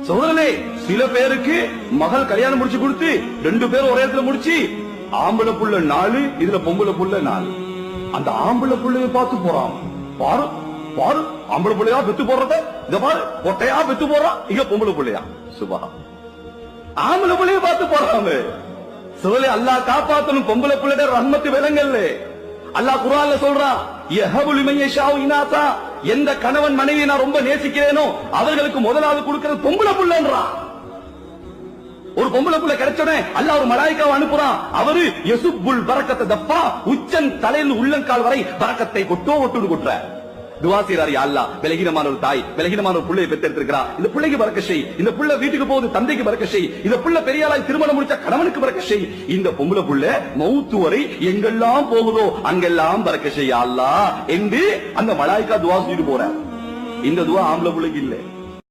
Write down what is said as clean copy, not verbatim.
சோதரனே, சில பேருக்கு மகள் கல்யாணம் முடிச்சு கொடுத்து 2 பேரும் ஒரே இடத்துல முடிச்சு, ஆம்பளை புள்ள 4, இதுல பொம்பளை புள்ள 4. அந்த ஆம்பளை புள்ளைய பார்த்து போறான். பாரு பாரு, ஆம்பளை புள்ளையா பெத்து போடுறத இத பாரு, பொட்டையா பெத்து போறான், இங்க பொம்பளை புள்ளையா. சுபா, ஆம்பளை புள்ளைய பார்த்து போறாங்க. சோதரே, அல்லாஹ் காப்பாத்தணும். பொம்பளை புள்ளைட ரஹ்மத்து விலங்கல்ல. அல்லாஹ் குர்ஆன்ல சொல்றான், யஹபுல் மய்யஷாஉ இனாசா, எந்த கணவன் மனைவியை நான் ரொம்ப நேசிக்கிறேனோ அவர்களுக்கு முதலாவது கொடுக்கிறது பொம்பளை புள்ளன்றான். ஒரு பொம்பளை புள்ள கிடைச்சோடனே அல்லாஹ் ஒரு மலாயிக்காவை அனுப்புறான். அவரு யசுப்புல் பரக்கத்தை தப்பா, உச்சன் தலையில் உள்ளங்கால் வரை பரக்கத்தை கொட்டுன்னு கொட்டுற துவா செய்றாரு. யா அல்லாஹ், பலகீனமான ஒரு தாய், பலகீனமான ஒரு புள்ளையை பெற்றெடுத்திருக்கிறா, இந்த பிள்ளைக்கு பரக்க செய். இந்த புள்ள வீட்டுக்கு போகுது, தந்தைக்கு பரக்க செய். இந்த புள்ள பெரியாளாய் திருமணம் முடிச்ச கணவனுக்கு பரக்க செய். இந்த பொம்பளை புள்ள மௌத்து வரை எங்கெல்லாம் போகுதோ அங்கெல்லாம் பரக்க செய் யா அல்லாஹ் என்று அந்த மலாயிக்கா துவா செய்து போற. இந்த துவா ஆம்பளை புள்ளைக்கு இல்ல.